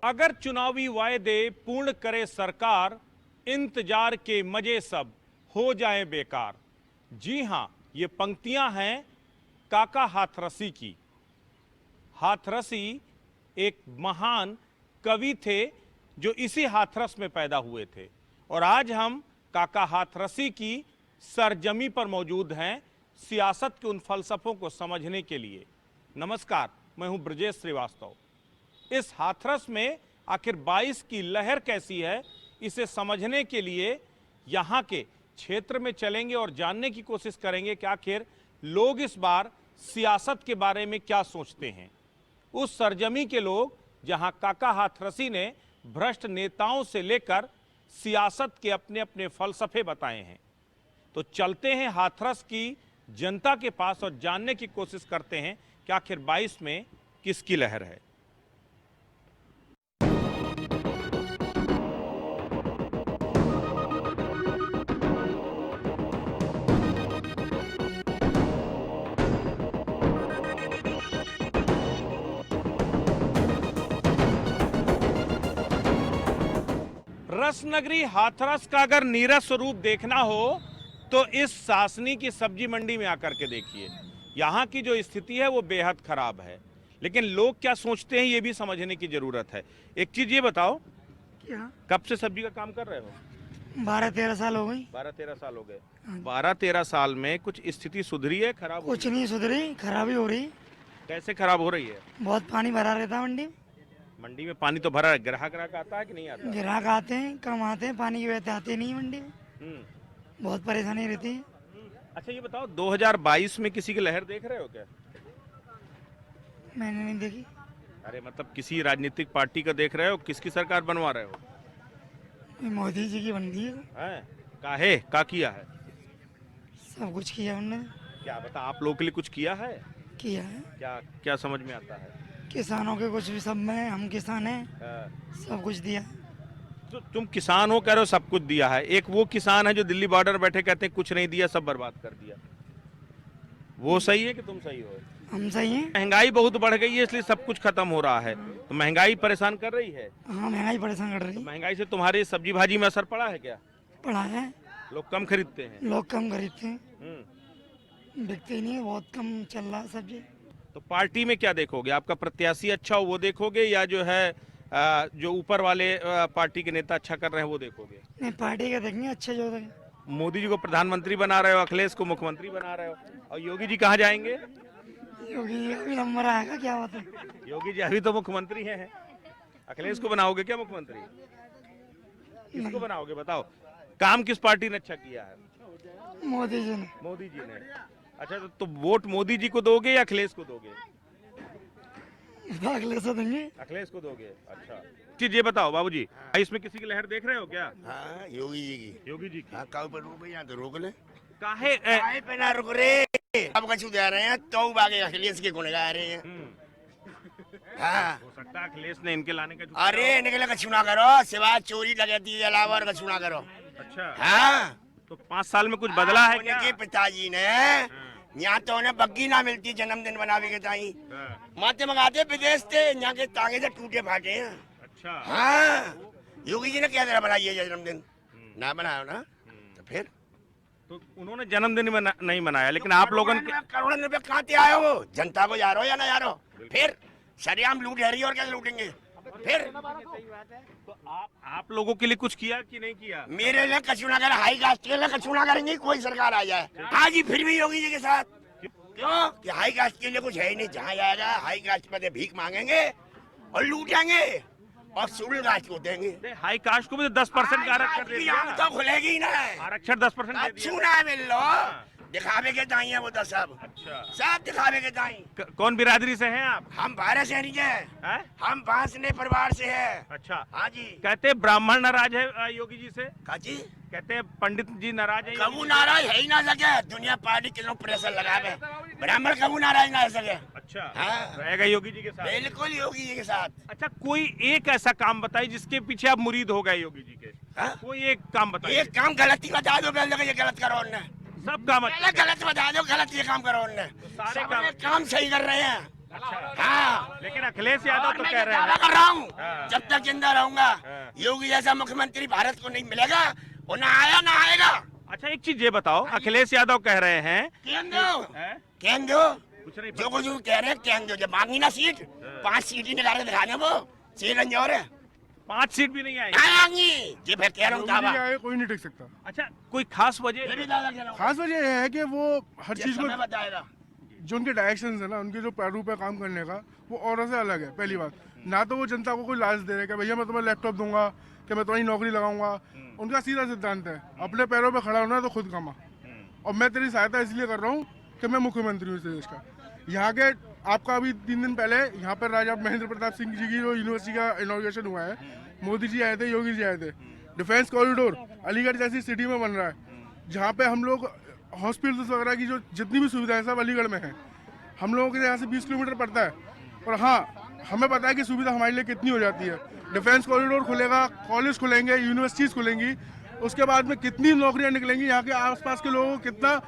अगर चुनावी वायदे पूर्ण करे सरकार, इंतजार के मजे सब हो जाए बेकार। जी हां, ये पंक्तियां हैं काका हाथरसी की। हाथरसी एक महान कवि थे जो इसी हाथरस में पैदा हुए थे और आज हम काका हाथरसी की सरजमी पर मौजूद हैं सियासत के उन फलसफों को समझने के लिए। नमस्कार, मैं हूं ब्रजेश श्रीवास्तव। इस हाथरस में आखिर 22 की लहर कैसी है, इसे समझने के लिए यहाँ के क्षेत्र में चलेंगे और जानने की कोशिश करेंगे कि आखिर लोग इस बार सियासत के बारे में क्या सोचते हैं। उस सरजमी के लोग जहाँ काका हाथरसी ने भ्रष्ट नेताओं से लेकर सियासत के अपने अपने फलसफे बताए हैं। तो चलते हैं हाथरस की जनता के पास और जानने की कोशिश करते हैं कि आखिर 22 में किसकी लहर है। रसनगरी हाथरस का अगर नीरस स्वरूप देखना हो तो इस सासनी की सब्जी मंडी में आकर के देखिए। यहाँ की जो स्थिति है वो बेहद खराब है, लेकिन लोग क्या सोचते हैं ये भी समझने की जरूरत है। एक चीज ये बताओ, क्या कब से सब्जी का काम कर रहे हो? 12-13 साल हो गई। 12-13 साल हो गए। 12-13 साल में कुछ स्थिति सुधरी है, खराब हो कुछ नहीं सुधरी, खराबी हो रही। कैसे खराब हो रही है? बहुत पानी भरा रहता है मंडी में। मंडी में पानी तो भरा है, ग्राहक आता है कि नहीं आता? ग्राहक आते हैं, कम आते हैं, पानी की वजह से आते नहीं मंडी में। बहुत परेशानी रहती है। अच्छा ये बताओ, 2022 में किसी की लहर देख रहे हो क्या? मैंने नहीं देखी। अरे मतलब किसी राजनीतिक पार्टी का देख रहे हो? किसकी सरकार बनवा रहे हो? मोदी जी की बन गई हैं? काहे का किया है? सब कुछ किया उन्होंने। क्या बता, आप लोगों के लिए कुछ किया है? किया है। क्या क्या समझ में आता है? किसानों के कुछ भी, सब में हम किसान हैं, सब कुछ दिया। तो तुम किसान हो कह रहे हो सब कुछ दिया है, एक वो किसान है जो दिल्ली बॉर्डर बैठे कहते हैं कुछ नहीं दिया, सब बर्बाद कर दिया। वो सही है कि तुम सही हो? हम सही हैं। महंगाई बहुत बढ़ गई है इसलिए सब कुछ खत्म हो रहा है, तो महंगाई परेशान कर रही है। हाँ, महंगाई परेशान कर रही तो है। महंगाई से तुम्हारे सब्जी भाजी में असर पड़ा है क्या? पड़ा है। लोग कम खरीदते हैं? लोग कम खरीदते हैं, बिकते ही नहीं है, बहुत कम चल रहा है सब्जी। तो पार्टी में क्या देखोगे? आपका प्रत्याशी अच्छा हो वो देखोगे या जो है जो ऊपर वाले पार्टी के नेता अच्छा कर रहे हैं वो देखोगे? नहीं, पार्टी का देखेंगे, अच्छे जो देखें। मोदी जी को प्रधानमंत्री बना रहे हो, अखिलेश को मुख्यमंत्री बना रहे हो, और योगी जी कहाँ जाएंगे? योगी जी का भी नंबर आएगा, क्या बात है। योगी जी अभी तो मुख्यमंत्री हैं। अखिलेश को बनाओगे क्या मुख्यमंत्री? किसको बनाओगे बताओ? काम किस पार्टी ने अच्छा किया है? मोदी जी ने। मोदी जी ने। अच्छा तो वोट मोदी जी को दोगे या अखिलेश को दोगे? अखिलेश को देंगे। अखिलेश को दोगे। अच्छा चीज ये बताओ बाबूजी, इसमें किसी की लहर देख रहे हो क्या? हाँ, योगी जी की। योगी जी की। हाँ, कहीं पर रुक यहाँ तो रोक ले। काहे काहे पे ना रुक रहे, अब कछु दे रहे हैं तो आगे अखिलेश के गुण गा रहे हैं। हाँ, हो सकता है अखिलेश ने इनके लाने का अरे निकले कछु ना करो, सिवाय चोरी डकैती के अलावा और कछु ना करो। अच्छा हाँ, तो 5 साल में कुछ बदला है क्या? उनके पिताजी ने यहाँ तो उन्हें बग्गी ना मिलती जन्मदिन बनावे के ताई, माते मंगाते विदेश थे, यहाँ के तांगे से टूटे फाटे हैं। अच्छा हाँ, योगी जी ने क्या तरह बनाई है जन्मदिन? ना बनाया ना, तो फिर तो उन्होंने जन्मदिन में नहीं मनाया, लेकिन आप लोगों ने करोड़ों रुपए कहाँ से आए हो? जनता को जा रहे हो या ना जा रहे हो? फिर सरेआम लूट है रही और क्या लूटेंगे? फिर तो आप लोगों के लिए कुछ किया कि नहीं किया? मेरे लिए कछु ना करे, हाई कास्ट के लिए कछु ना करेंगे, कोई सरकार आ जाए। हाँ जी, फिर भी योगी जी के साथ क्यों कि हाई कास्ट के लिए कुछ है ही नहीं, जहाँ जाएगा हाई कास्ट पे भीख मांगेंगे और लूटेंगे और सुडल कास्ट को देंगे। हाई कास्ट को भी 10% का आरक्षण दे दिया। तो खुलेगी ही ना, आरक्षण 10% दे दिया। छूना मिल लो, दिखावे के दाई है वो तो सब। अच्छा सब दिखावे के दाई। कौन बिरादरी से हैं आप? हम भारत से नहीं है, हम बांसने परिवार से है। अच्छा हाँ जी। कहते हैं ब्राह्मण नाराज है योगी जी से। काजी कहते हैं पंडित जी नाराज है। कबू नाराज है ही ना सके, दुनिया पार्टी किलो प्रेशर लगावे, ब्राह्मण कबू नाराज ना सके। अच्छा हाँ, रहेगा योगी जी के साथ? बिल्कुल योगी जी के साथ। अच्छा कोई एक ऐसा काम बताइए जिसके पीछे आप मुरीद हो गए योगी जी के। हाँ? कोई एक काम बताइए। एक काम गलती बता दो, पहले ये गलत करो उनने। सब काम पहले गलत बता दो, गलत ये काम करो उनने। सारे काम सही कर रहे हैं। हाँ, लेकिन अखिलेश यादव तो मैं कह रहे दावा हैं कर रहा हूँ, हाँ। जब तक जिंदा रहूंगा हाँ। योगी जैसा मुख्यमंत्री भारत को नहीं मिलेगा, वो ना आया ना आएगा। अच्छा एक चीज ये बताओ, अखिलेश यादव कह रहे हैं कहन दो, हैं? कहन दो, कुछ नहीं जो कुछ वो कह रहे हैं कहन दो। जब मांगी ना सीट, 5 सीट ही निकाल के दिखा दे वो, सीट और है 5 सीट भी नहीं आई। आएंगी, ये फिर कह रहा हूँ दावा। कोई नहीं टिक सकता। अच्छा कोई खास वजह? ये भी दावा कह रहा हूँ, खास वजह यह है कि वो हर ये चीज को समय बताएगा। जो उनके डायरेक्शन है ना, उनके जो प्रारूप है काम करने का, वो औरों से अलग है। पहली बात, ना तो वो जनता को कोई लालच दे रहे कि भैया मैं तुम्हें लैपटॉप दूंगा, कि मैं तुम्हारी नौकरी लगाऊंगा। उनका सीधा सिद्धांत है, अपने पैरों पे खड़ा होना है तो खुद कमा। और मैं तेरी सहायता इसलिए कर रहा हूँ कि मैं मुख्यमंत्री हूँ इस देश का। यहाँ के आपका अभी 3 दिन पहले यहाँ पर राजा महेंद्र प्रताप सिंह जी की जो यूनिवर्सिटी का इनॉग्रेशन हुआ है, मोदी जी आए थे, योगी जी आए थे। डिफेंस कॉरिडोर अलीगढ़ जैसी सिटी में बन रहा है, जहाँ पे हम लोग हॉस्पिटल्स वगैरह की जो जितनी भी सुविधाएं सब अलीगढ़ में है। हम लोगों के यहाँ से 20 किलोमीटर पड़ता है, और हाँ हमें पता है कि सुविधा हमारे लिए कितनी हो जाती है। डिफेंस कॉरिडोर खुलेगा, कॉलेज खुलेंगे, यूनिवर्सिटीज़ खुलेंगी, उसके बाद में कितनी नौकरियां निकलेंगी। यहाँ के आसपास के लोगों को कितना,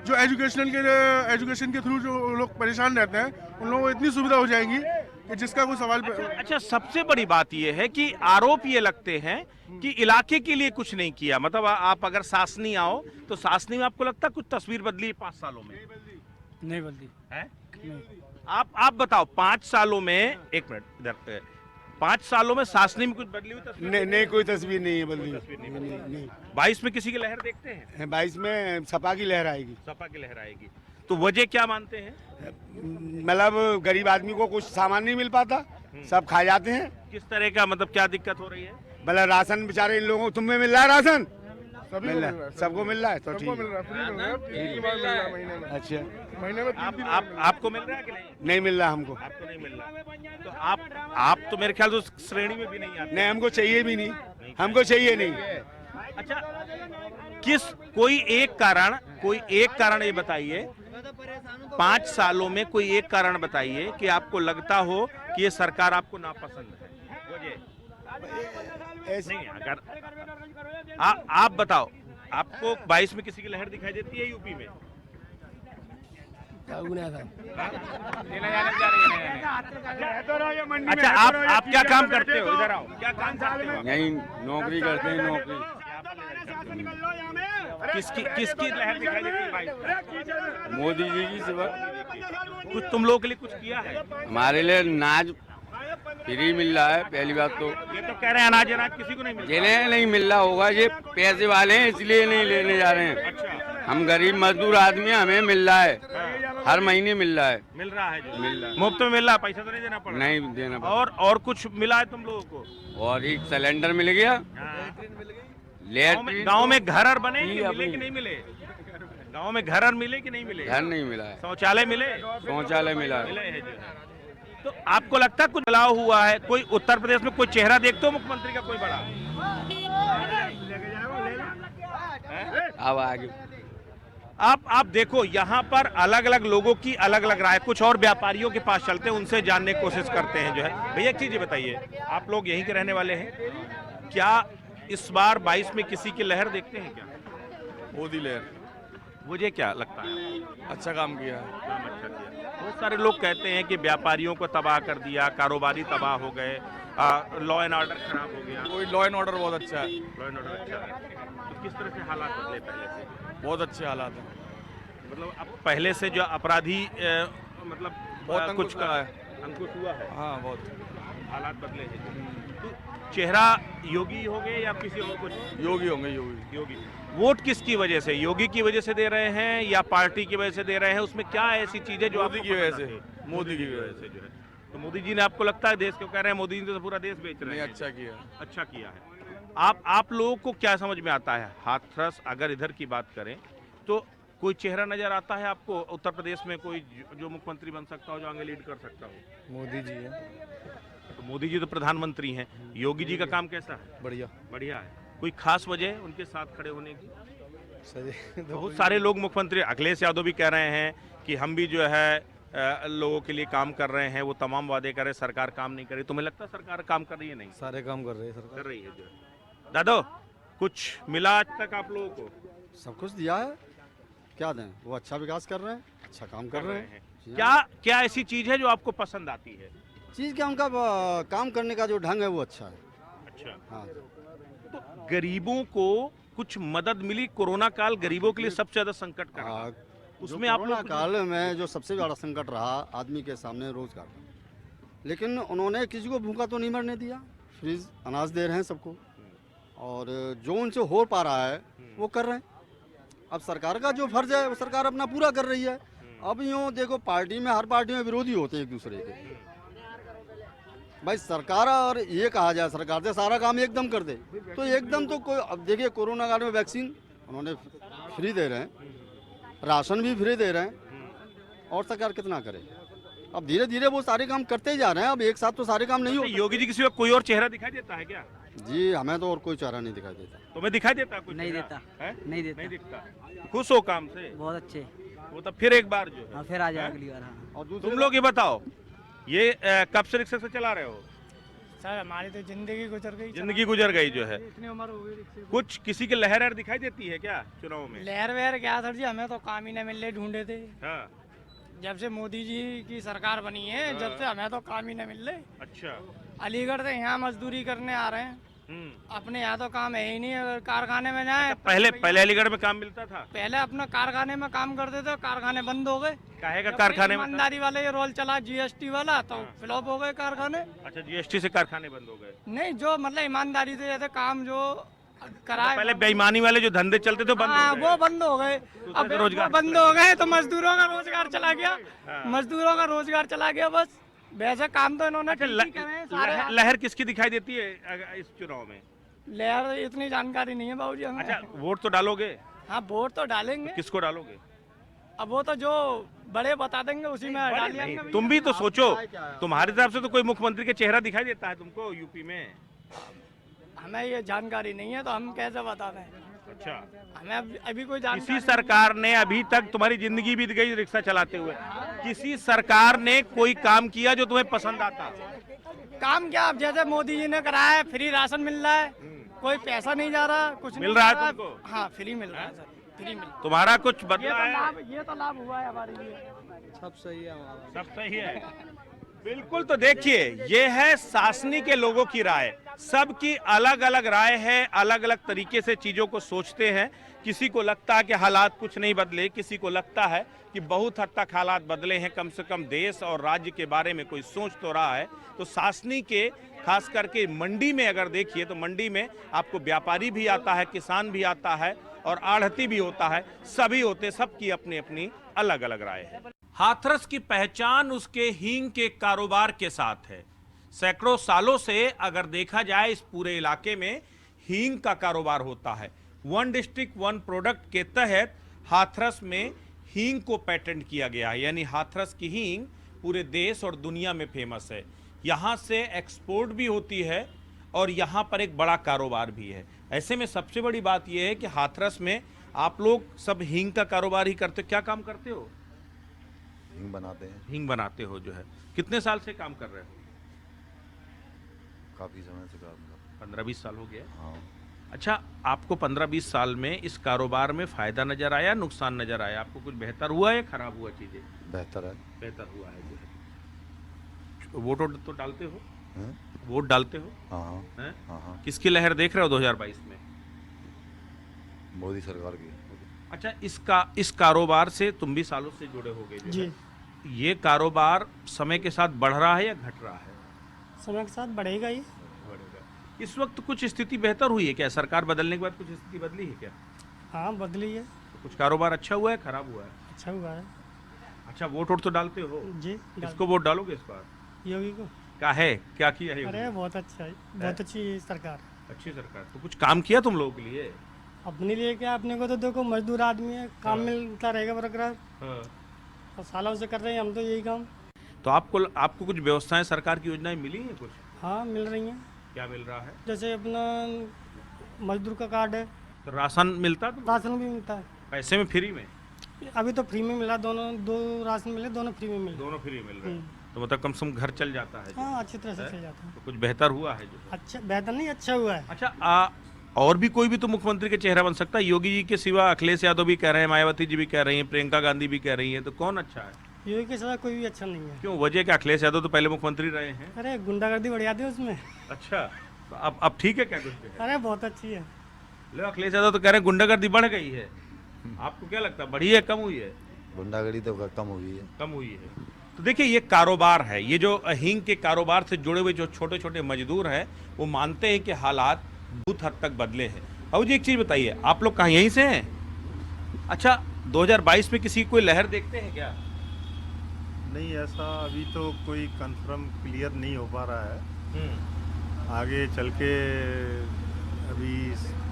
जो एजुकेशन के थ्रू जो लोग परेशान रहते हैं, उन लोगों को इतनी सुविधा हो जाएगी कि जिसका कोई सवाल अच्छा सबसे बड़ी बात यह है कि आरोप ये लगते हैं कि इलाके के लिए कुछ नहीं किया। मतलब आप अगर सासनी आओ तो सासनी में आपको लगता है कुछ तस्वीर बदली है 5 सालों में? नहीं बदली है? आप बताओ 5 सालों में, एक मिनट इधर, 5 सालों में सासनी में कुछ बदली हुई तस्वीर? नहीं कोई तस्वीर नहीं है बदली। नहीं। 22 में किसी की लहर देखते हैं? 22 में सपा की लहर आएगी। सपा की लहर आएगी, तो वजह क्या मानते हैं? मतलब गरीब आदमी को कुछ सामान नहीं मिल पाता, सब खा जाते हैं। किस तरह का, मतलब क्या दिक्कत हो रही है? मतलब राशन बेचारे इन लोगों को, तुम्हें मिल रहा है राशन? सभी मिल रहा है, सबको मिल रहा है, तो ठीक सबको मिल है। रहा है, फ्री मिल रहा है, 3 बार मिल रहा है महीने में। अच्छा, महीने में 3 दिन आपको मिल रहा है कि नहीं? नहीं मिल रहा हमको। आपको नहीं मिल रहा, तो आप तो मेरे ख्याल से उस श्रेणी में भी नहीं आते। नहीं हमको चाहिए भी नहीं, हमको चाहिए नहीं। अच्छा कोई एक कारण ये बताइए, 5 सालों में कोई एक कारण बताइए कि आपको लगता हो कि ये सरकार आपको नापसंद है। ऐसे नहीं, अगर आप बताओ, आपको 22 में किसी की लहर दिखाई देती है यूपी में? अच्छा आप क्या काम करते हो? इधर आओ, क्या काम करते हो? यही नौकरी करते हैं, नौकरी। किसकी लहर दिखाई देती है भाई? मोदी जी की सिवा कुछ तुम लोगों के लिए कुछ किया है? हमारे लिए नाज फ्री मिल रहा है। पहली बात तो ये तो कह रहे हैं अनाज किसी को नहीं मिल जिन्हें नहीं मिल रहा होगा, ये पैसे वाले हैं इसलिए नहीं लेने जा रहे हैं। अच्छा, हम गरीब मजदूर आदमी हैं, हमें मिल रहा है, हर महीने मिल रहा है। मिल रहा है जो मिल रहा है। मुफ्त में मिल रहा है, पैसा तो नहीं देना पड़ रहा? नहीं देना पड़ा। और कुछ मिला है तुम लोगों को? और एक सिलेंडर मिल गया। गाँव में घर और बने कि मिले कि नहीं मिले? गाँव में घर और मिले कि नहीं मिले? घर नहीं मिला है, शौचालय मिले? शौचालय मिला है। मिले हैं जो है। तो आपको लगता है कुछ बदलाव हुआ है? कोई उत्तर प्रदेश में कोई चेहरा देखते हो मुख्यमंत्री का कोई बड़ा? अब आगे आप देखो, यहाँ पर अलग अलग लोगों की अलग अलग राय। कुछ और व्यापारियों के पास चलते हैं, उनसे जानने की कोशिश करते हैं जो है। भैया एक चीज बताइए, आप लोग यहीं के रहने वाले हैं, क्या इस बार 22 में किसी की लहर देखते हैं क्या? मोदी लहर मुझे क्या लगता है? अच्छा काम किया है। काम अच्छा किया। बहुत सारे लोग कहते हैं कि व्यापारियों को तबाह कर दिया, कारोबारी तबाह हो गए, लॉ एंड ऑर्डर खराब हो गया। कोई लॉ एंड ऑर्डर बहुत अच्छा है, लॉ एंड ऑर्डर अच्छा है। तो किस तरह से हालात बदले पहले से? बहुत अच्छे हालात हैं। मतलब अब पहले से जो अपराधी मतलब बहुत अंकुश कुछ हुआ है। अंकुश हुआ है, हाँ बहुत। हालात बदले हैं। तो चेहरा योगी हो गए या किसी और कुछ? योगी होंगे, योगी। योगी। वोट किसकी वजह से? योगी की वजह से दे रहे हैं या पार्टी की वजह से दे रहे हैं? उसमें क्या ऐसी चीजें जो मोदी आपको की वजह पसंद से, आती है? मोदी की वजह से। जो है, तो मोदी जी ने आपको लगता है, देश क्यों कह रहे हैं मोदी जी ने तो पूरा देश बेच रहे नहीं हैं? अच्छा किया। अच्छा किया है। आप लोगों को क्या समझ में आता है? हाथरस अगर इधर की बात करें तो कोई चेहरा नजर आता है आपको उत्तर प्रदेश में, कोई जो मुख्यमंत्री बन सकता हो, जो आगे लीड कर सकता हो? मोदी जी है, तो मोदी जी तो प्रधानमंत्री हैं। योगी जी का काम कैसा है? बढ़िया। बढ़िया है। कोई खास वजह उनके साथ खड़े होने की? सही बहुत सारे लोग मुख्यमंत्री, अखिलेश यादव भी कह रहे हैं कि हम भी जो है लोगों के लिए काम कर रहे हैं, वो तमाम वादे कर रहे हैं, सरकार काम नहीं कर रही। तुम्हें लगता है सरकार काम कर रही है? नहीं सारे काम कर रहे हैं सरकार। कर रही है जो है। दादो कुछ मिला आज तक आप लोगों को? सब कुछ दिया है, क्या दें। वो अच्छा विकास कर रहे हैं, अच्छा काम कर रहे हैं। क्या क्या ऐसी चीज है जो आपको पसंद आती है? चीज़ क्या उनका काम करने का जो ढंग है वो अच्छा है। अच्छा, हाँ, तो गरीबों को कुछ मदद मिली? कोरोना काल गरीबों के लिए सबसे ज्यादा संकट का रहा। उसमें आप कोरोना लोग काल में जो सबसे बड़ा संकट रहा आदमी के सामने रोजगार का, लेकिन उन्होंने किसी को भूखा तो नहीं मरने दिया। फ्री अनाज दे रहे हैं सबको, और जो उनसे हो पा रहा है वो कर रहे हैं। अब सरकार का जो फर्ज है वो सरकार अपना पूरा कर रही है। अब यूँ देखो, पार्टी में हर पार्टी में विरोधी होते हैं एक दूसरे के। भाई सरकार, और ये कहा जाए सरकार से सारा काम एकदम कर दे तो एकदम तो कोई। अब देखिए कोरोना काल में वैक्सीन उन्होंने फ्री दे रहे हैं, राशन भी फ्री दे रहे हैं, और सरकार कितना करे। अब धीरे धीरे वो सारे काम करते ही जा रहे हैं। अब एक साथ तो सारे काम नहीं हो। योगी जी किसी का कोई और चेहरा दिखाई देता है क्या? जी हमें तो और कोई चारा नहीं दिखाई देता। तुम्हें दिखाई देता है कोई नहीं चेहरा? देता। है? नहीं देता। नहीं दिखता। खुश हो काम से? बहुत अच्छे। वो तो फिर एक बार जो है। हाँ, फिर आ जाए अगली बार। हाँ, और तुम लोग ये बताओ, ये कब से रिक्शा से चला रहे हो? सर हमारी तो जिंदगी गुजर गई। जिंदगी गुजर गई जो है। इतनी उम्र हो गई रिक्शे कुछ किसी के लहर दिखाई देती है क्या चुनाव में? लहर वहर क्या सर जी, हमें तो काम ही न मिल रहे, ढूंढे थे। हाँ, जब से मोदी जी की सरकार बनी है जब से हमें तो काम ही न मिल रहे। अच्छा। अलीगढ़ से यहाँ मजदूरी करने आ रहे हैं, अपने यहाँ तो काम है ही नहीं। अगर कारखाने में जाए पहले अलीगढ़ में काम मिलता था? पहले अपना कारखाने में काम करते थे, कारखाने बंद हो गए। काहे का जब कारखाने में? ईमानदारी वाले ये रोल चला जीएसटी वाला, तो फ्लॉप हो गए कारखाने। अच्छा, जीएसटी से कारखाने बंद हो गए। नहीं, जो मतलब ईमानदारी से जैसे काम जो कराए, पहले बेईमानी वाले जो धंधे चलते थे बंद हाँ हो गए। वो बंद हो गए। अब रोजगार वो बंद हो गए तो मजदूरों का रोजगार चला गया। मजदूरों का रोजगार चला गया बस। वैसे काम तो इन्होंने अच्छा, ठीक ही करे हैं सारे। लहर किसकी दिखाई देती है इस चुनाव में? लहर इतनी जानकारी नहीं है बाबूजी हमें। अच्छा, वोट तो डालोगे? हाँ वोट तो डालेंगे। किसको डालोगे? अब वो तो जो बड़े बता देंगे उसी में डाल नहीं, लेंगे। तुम भी तो सोचो, तुम्हारे तरफ से तो कोई मुख्यमंत्री का चेहरा दिखाई देता है तुमको यूपी में? हमें ये जानकारी नहीं है तो हम कैसे बता दें। अच्छा, हमें अभी कोई किसी जानकारी सरकार ने अभी तक, तुम्हारी जिंदगी बीत गई रिक्शा चलाते हुए, किसी सरकार ने कोई काम किया जो तुम्हें पसंद आता? काम क्या, अब जैसे मोदी जी ने कराया है, फ्री राशन मिल रहा है, कोई पैसा नहीं जा रहा, कुछ मिल नहीं रहा है जा तुमको? हाँ फ्री मिल रहा है सर, फ्री मिल। तुम्हारा कुछ बदला है? ये तो लाभ हुआ है हमारे लिए। सब सही है हमारा। सब सही है। बिल्कुल, तो देखिए ये है शासनी के लोगों की राय। सबकी अलग अलग राय है, अलग अलग तरीके से चीजों को सोचते हैं। किसी को लगता है कि हालात कुछ नहीं बदले, किसी को लगता है कि बहुत हद तक हालात बदले हैं, कम से कम देश और राज्य के बारे में कोई सोच तो रहा है। तो शासनी के खास करके मंडी में अगर देखिए तो मंडी में आपको व्यापारी भी आता है, किसान भी आता है और आढ़ती भी होता है, सभी होते, सबकी अपनी अपनी अलग अलग राय है। हाथरस की पहचान उसके हींग के कारोबार के साथ है। सैकड़ों सालों से अगर देखा जाए इस पूरे इलाके में हींग का कारोबार होता है। वन डिस्ट्रिक्ट वन प्रोडक्ट के तहत हाथरस में हींग को पेटेंट किया गया है, यानी हाथरस की हींग पूरे देश और दुनिया में फेमस है। यहाँ से एक्सपोर्ट भी होती है और यहाँ पर एक बड़ा कारोबार भी है। ऐसे में सबसे बड़ी बात यह है कि हाथरस में आप लोग सब हींग का कारोबार ही करते हो। क्या काम करते हो? हींग बनाते हैं। हींग बनाते हो जो है। कितने साल से काम कर रहे हो? काफ़ी समय से काम कर। 15-20 साल हो गया। हाँ। अच्छा, आपको 15-20 साल में इस कारोबार में फायदा नजर आया, नुकसान नजर आया? आपको कुछ बेहतर हुआ या खराब हुआ चीजें? बेहतर है। बेहतर हुआ है जो है। वोट तो डालते हो? हैं? वोट डालते हो? हाँ हाँ हैं? हाँ हाँ। किसकी लहर देख रहे हो 2022 में? मोदी सरकार की। अच्छा, इस कारोबार से तुम भी सालों से जुड़े हो गए जी। ये कारोबार समय के साथ बढ़ रहा है या घट रहा है? समय के साथ बढ़ेगा ही। बढ़ेगा। इस वक्त कुछ स्थिति बेहतर हुई है क्या? सरकार बदलने के बाद कुछ स्थिति बदली है क्या? हाँ बदली है। कुछ कारोबार अच्छा हुआ है, खराब हुआ है? अच्छा हुआ है। अच्छा, वोट तो डालते हो? जी। किसको वोट डालोगे इस बार? योगी को। क्या है, क्या किया है? अरे बहुत अच्छा है, बहुत अच्छी सरकार। अच्छी सरकार। तो कुछ काम किया तुम लोगों के लिए? अपने लिए क्या, अपने को तो देखो मजदूर आदमी है, काम मिलता रहेगा बरकरार, हाँ। और सालों से कर रहे हैं हम तो यही काम। तो आपको कुछ व्यवस्थाएं, सरकार की योजनाएं मिली हैं कुछ? हाँ मिल रही हैं। क्या मिल रहा है? जैसे अपना मजदूर का कार्ड है, तो राशन मिलता है? राशन भी मिलता है। पैसे में, फ्री में? अभी तो फ्री में मिला, दोनों दो राशन मिले, दोनों फ्री में मिले। दोनों फ्री मिल रहे हैं। तो मतलब कम से कम घर चल जाता है? हाँ अच्छी तरह से चल जाता है। तो कुछ बेहतर हुआ है जो? अच्छा बेहतर नहीं, अच्छा हुआ है। अच्छा, और भी कोई भी तो मुख्यमंत्री के चेहरा बन सकता है। योगी जी के सिवा अखिलेश यादव भी कह रहे हैं, मायावती जी भी कह रही हैं, प्रियंका गांधी भी कह रही हैं, तो कौन अच्छा है? योगी के साथ कोई भी अच्छा नहीं है। क्यों, वजह क्या? अखिलेश यादव तो पहले मुख्यमंत्री रहे हैं। अरे गुंडागर्दी बढ़ जाती है उसमें। अच्छा, तो अब ठीक है क्या कुछ? अरे बहुत अच्छी है। लो, अखिलेश यादव तो कह रहे हैं गुंडागर्दी बढ़ गई है। आपको क्या लगता है, बढ़ी है कम हुई है? गुंडागर्दी तो कम हुई है। कम हुई है। तो देखिए, ये कारोबार है, ये जो हींग के कारोबार से जुड़े हुए जो छोटे छोटे मजदूर हैं, वो मानते हैं कि हालात बहुत हद तक बदले हैं। बाबू जी, एक चीज़ बताइए, आप लोग कहाँ यहीं से हैं? अच्छा, 2022 में किसी की कोई लहर देखते हैं क्या? नहीं, ऐसा अभी तो कोई कंफर्म क्लियर नहीं हो पा रहा है। आगे चल के अभी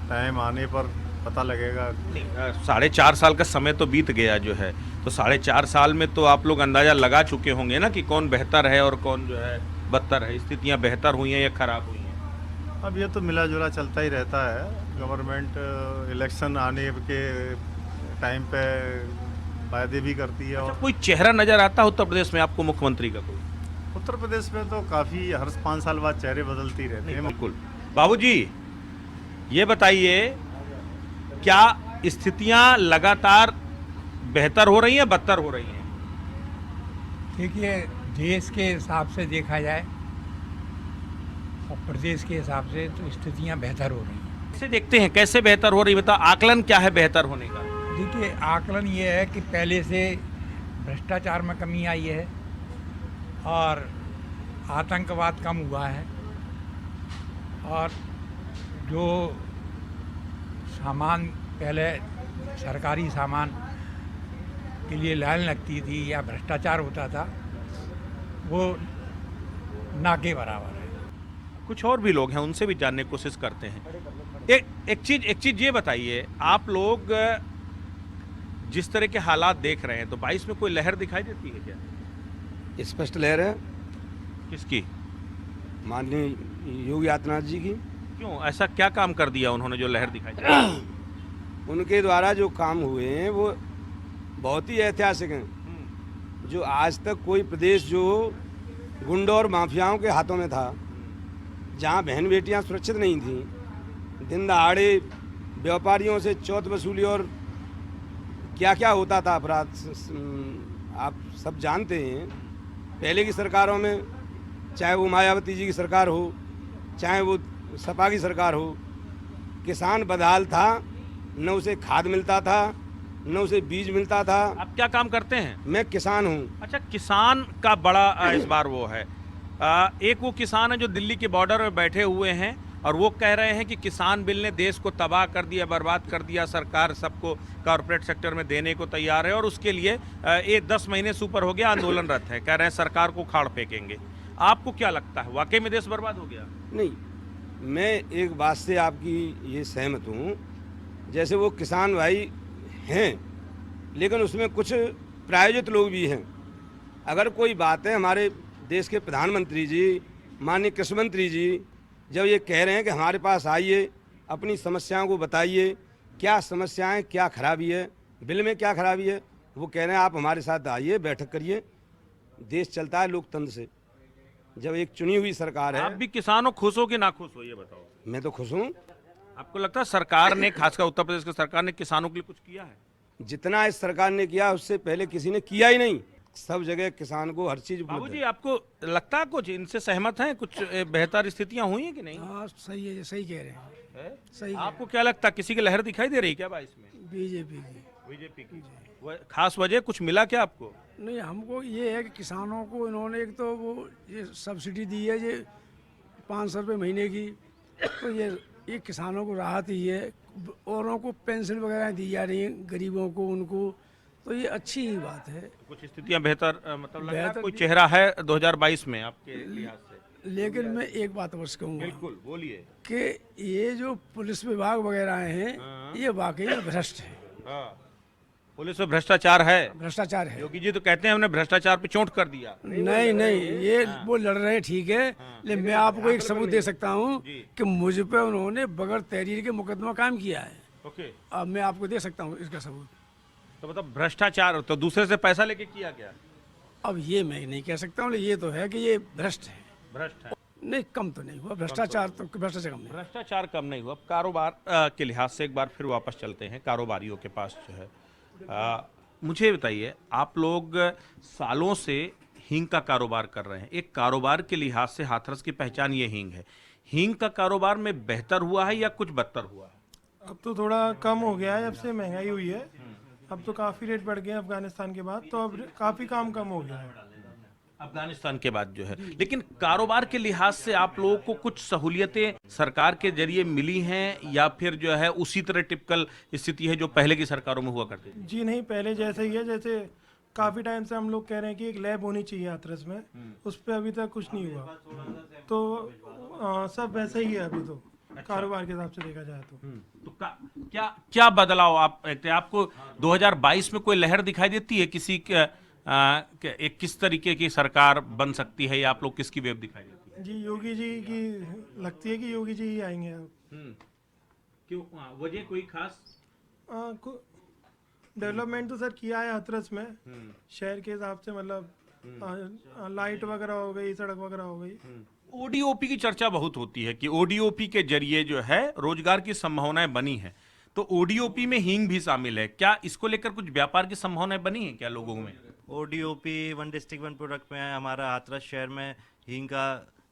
टाइम आने पर पता लगेगा। 4.5 साल का समय तो बीत गया जो है, तो 4.5 साल में तो आप लोग अंदाजा लगा चुके होंगे ना कि कौन बेहतर है और कौन जो है बदतर है, स्थितियां बेहतर हुई हैं या खराब हुई हैं। अब ये तो मिला जुला चलता ही रहता है। गवर्नमेंट इलेक्शन आने के टाइम पे वायदे भी करती है। और कोई चेहरा नजर आता है उत्तर प्रदेश में आपको मुख्यमंत्री का? कोई उत्तर प्रदेश में तो काफ़ी हर 5 साल बाद चेहरे बदलते ही रहते हैं। बिल्कुल। बाबूजी, ये बताइए, क्या स्थितियां लगातार बेहतर हो रही हैं, बदतर हो रही हैं? देखिए, देश के हिसाब से देखा जाए और प्रदेश के हिसाब से तो स्थितियां बेहतर हो रही हैं। कैसे देखते हैं, कैसे बेहतर हो रही? बताओ, आकलन क्या है बेहतर होने का? देखिए, आकलन ये है कि पहले से भ्रष्टाचार में कमी आई है और आतंकवाद कम हुआ है, और जो सामान पहले सरकारी सामान के लिए लाइन लगती थी या भ्रष्टाचार होता था, वो ना के बराबर है। कुछ और भी लोग हैं, उनसे भी जानने की कोशिश करते हैं। एक चीज ये बताइए, आप लोग जिस तरह के हालात देख रहे हैं, तो 22 में कोई लहर दिखाई देती है क्या? स्पष्ट लहर है किसकी? माननीय योगी आदित्यनाथ जी की। क्यों, ऐसा क्या काम कर दिया उन्होंने जो लहर दिखाई दी? उनके द्वारा जो काम हुए हैं वो बहुत ही ऐतिहासिक हैं। जो आज तक कोई प्रदेश जो गुंडों और माफियाओं के हाथों में था, जहां बहन बेटियां सुरक्षित नहीं थीं, दिन दहाड़े व्यापारियों से चौथ वसूली और क्या क्या होता था अपराध, आप सब जानते हैं। पहले की सरकारों में, चाहे वो मायावती जी की सरकार हो, चाहे वो सपा की सरकार हो, किसान बदहाल था, न उसे खाद मिलता था, न उसे बीज मिलता था। आप क्या काम करते हैं? मैं किसान हूँ। अच्छा, किसान का बड़ा इस बार वो है, एक वो किसान है जो दिल्ली के बॉर्डर में बैठे हुए हैं और वो कह रहे हैं कि किसान बिल ने देश को तबाह कर दिया, बर्बाद कर दिया, सरकार सबको कॉर्पोरेट सेक्टर में देने को तैयार है और उसके लिए ये 10 महीने से ऊपर हो गया आंदोलनरत है, कह रहे हैं सरकार को उखाड़ फेंकेंगे। आपको क्या लगता है, वाकई में देश बर्बाद हो गया? नहीं, मैं एक बात से आपकी ये सहमत हूँ, जैसे वो किसान भाई हैं, लेकिन उसमें कुछ प्रायोजित लोग भी हैं। अगर कोई बात है, हमारे देश के प्रधानमंत्री जी, माननीय कृषि मंत्री जी जब ये कह रहे हैं कि हमारे पास आइए, अपनी समस्याओं को बताइए, क्या समस्याएं, क्या खराबी है, बिल में क्या खराबी है, वो कह रहे हैं आप हमारे साथ आइए, बैठक करिए। देश चलता है लोकतंत्र से। जब एक चुनी हुई सरकार है। आप भी किसान हो, खुश हो कि ना खुश हो, ये बताओ। मैं तो खुश हूँ। आपको लगता है सरकार ने, खासकर उत्तर प्रदेश की सरकार ने किसानों के लिए कुछ किया है? जितना इस सरकार ने किया उससे पहले किसी ने किया ही नहीं। सब जगह किसान को हर चीज उपलब्ध बाबूजी, है। आपको लगता है कुछ इनसे सहमत हैं, कुछ बेहतर स्थितियां हुई हैं कि नहीं? हाँ, सही है, सही कह रहे हैं। सही आपको क्या लगता है, किसी की लहर दिखाई दे रही क्या 22 में? बीजेपी की खास वजह कुछ मिला क्या आपको? नहीं, हमको ये है कि किसानों को इन्होंने एक तो वो ये सब्सिडी दी है, ये 500 रुपये महीने की, तो ये किसानों को राहत ही है। औरों को पेंशन वगैरह दी जा रही हैं, गरीबों को, उनको, तो ये अच्छी ही बात है। कुछ स्थितियां बेहतर, मतलब लग रहा है बेहतर कोई चेहरा है 2022 में आपके लिहाज से? लेकिन मैं एक बात अवश्य कहूँगा बिल्कुल, बोलिए। कि ये जो पुलिस विभाग वगैरह हैं, ये वाकई में भ्रष्ट है। पुलिस में भ्रष्टाचार है? भ्रष्टाचार है। योगी जी तो कहते हैं हमने भ्रष्टाचार पे चोट कर दिया। नहीं, ये वो लड़ रहे हैं, ठीक है, लेकिन मैं आपको एक सबूत दे सकता हूँ कि मुझ पे उन्होंने बगैर तहरीर के मुकदमा कायम किया है। ओके, अब मैं आपको दे सकता हूँ इसका सबूत। तो मतलब भ्रष्टाचार तो दूसरे से पैसा लेके किया गया? अब ये मैं नहीं कह सकता हूँ, लेकिन ये तो है कि ये भ्रष्ट है। भ्रष्ट है? नहीं, कम तो नहीं हुआ भ्रष्टाचार, तो भ्रष्टाचार कम नहीं। भ्रष्टाचार कम नहीं हुआ। कारोबार के लिहाज से एक बार फिर वापस चलते हैं कारोबारियों के पास जो है। मुझे बताइए, आप लोग सालों से हींग का कारोबार कर रहे हैं। एक कारोबार के लिहाज से हाथरस की पहचान ये हींग है। हींग का कारोबार में बेहतर हुआ है या कुछ बदतर हुआ है? अब तो थोड़ा कम हो गया है, जब से महंगाई हुई है। अब तो काफ़ी रेट बढ़ गए हैं अफगानिस्तान के बाद, तो अब काफ़ी काम कम हो गया है अफगानिस्तान के बाद जो है। लेकिन कारोबार के लिहाज से आप लोगों को कुछ सहूलियतें सरकार के जरिए मिली हैं या फिर जो है उसी तरह टिपिकल स्थिति है जो पहले की सरकारों में हुआ करती थी? जी नहीं, पहले जैसे ही है। जैसे काफ़ी टाइम से हम लोग कह रहे हैं कि एक लैब होनी चाहिए हाथरस में, उस पर अभी तक कुछ नहीं हुआ। तो सब वैसे ही है अभी तो, कारोबार के हिसाब से देखा जाए तो। क्या बदलाव आपको 2022 में कोई लहर दिखाई देती है किसी एक किस तरीके की सरकार बन सकती है या आप लोग किसकी वेव दिखाई देती है? जी योगी जी की लगती है कि योगी जी ही आएंगे अब। क्यों, वजह कोई खास? डेवलपमेंट तो सर किया है हाथरस में शहर के हिसाब से, मतलब लाइट वगैरह हो गई, सड़क वगैरह हो गई। ओडीओपी की चर्चा बहुत होती है कि ओडीओपी के जरिए जो है रोजगार की संभावनाएं बनी है, तो ओडीओपी में हींग भी शामिल है। क्या इसको लेकर कुछ व्यापार की संभावनाएं बनी है क्या लोगों में? ODOP one district one product में हमारा हाथरस शहर में हींग का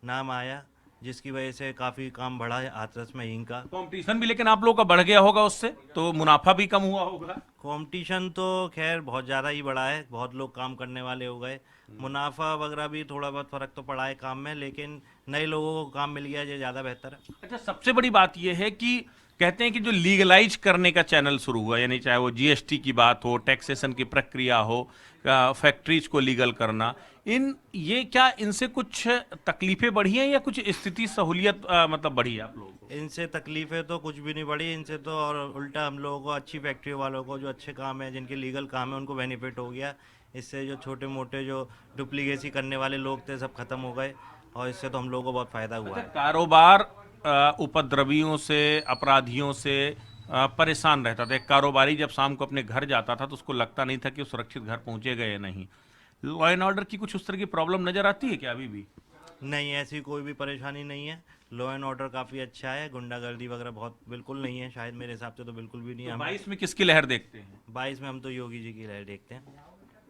नाम आया, जिसकी वजह से काफ़ी काम बढ़ा है हाथरस में हींग का। कंपटीशन भी लेकिन आप लोगों का बढ़ गया होगा उससे, तो मुनाफा भी कम हुआ होगा? कंपटीशन तो खैर बहुत ज़्यादा ही बढ़ा है, बहुत लोग काम करने वाले हो गए। मुनाफा वगैरह भी थोड़ा बहुत फ़र्क तो पड़ा है काम में, लेकिन नए लोगों को काम मिल गया जो ज़्यादा बेहतर है। अच्छा, सबसे बड़ी बात यह है कि कहते हैं कि जो लीगलाइज करने का चैनल शुरू हुआ, यानी चाहे वो जीएसटी की बात हो, टैक्सेशन की प्रक्रिया हो, फैक्ट्रीज को लीगल करना, ये क्या इनसे कुछ तकलीफें बढ़ी हैं या कुछ स्थिति सहूलियत मतलब बढ़ी है आप लोगों को? इनसे तकलीफें तो कुछ भी नहीं बढ़ी इनसे तो, और उल्टा हम लोगों को, अच्छी फैक्ट्री वालों को जो अच्छे काम है, जिनके लीगल काम है, उनको बेनिफिट हो गया। इससे जो छोटे मोटे जो डुप्लीकेसी करने वाले लोग थे सब खत्म हो गए, और इससे तो हम लोगों को बहुत फ़ायदा हुआ है। कारोबार उपद्रवियों से, अपराधियों से परेशान रहता था। एक कारोबारी जब शाम को अपने घर जाता था तो उसको लगता नहीं था कि वो सुरक्षित घर पहुंचेगा या नहीं। लॉ एंड ऑर्डर की कुछ उस तरह की प्रॉब्लम नजर आती है क्या अभी भी? नहीं, ऐसी कोई भी परेशानी नहीं है। लॉ एंड ऑर्डर काफ़ी अच्छा है, गुंडागर्दी वगैरह बहुत बिल्कुल नहीं है, शायद मेरे हिसाब से तो बिल्कुल भी नहीं है। 22 में किसकी लहर देखते हैं? 22 में हम तो योगी जी की लहर देखते हैं।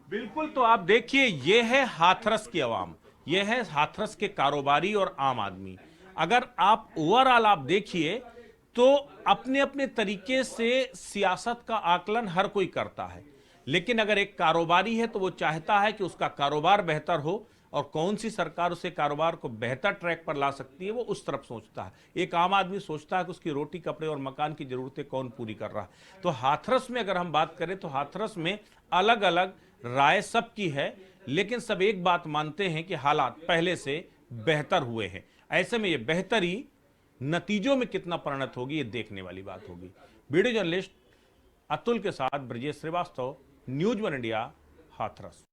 बिल्कुल, तो आप देखिए, ये है हाथरस की आवाम, ये है हाथरस के कारोबारी और आम आदमी। अगर आप ओवरऑल आप देखिए तो अपने अपने तरीके से सियासत का आकलन हर कोई करता है, लेकिन अगर एक कारोबारी है तो वो चाहता है कि उसका कारोबार बेहतर हो और कौन सी सरकार उसे कारोबार को बेहतर ट्रैक पर ला सकती है, वो उस तरफ सोचता है। एक आम आदमी सोचता है कि उसकी रोटी, कपड़े और मकान की जरूरतें कौन पूरी कर रहा है। तो हाथरस में अगर हम बात करें तो हाथरस में अलग अलग राय सबकी है, लेकिन सब एक बात मानते हैं कि हालात पहले से बेहतर हुए हैं। ऐसे में ये बेहतरी नतीजों में कितना परिणत होगी, ये देखने वाली बात होगी। वीडियो जर्नलिस्ट अतुल के साथ Brajesh Srivastava, News One India, Hathras.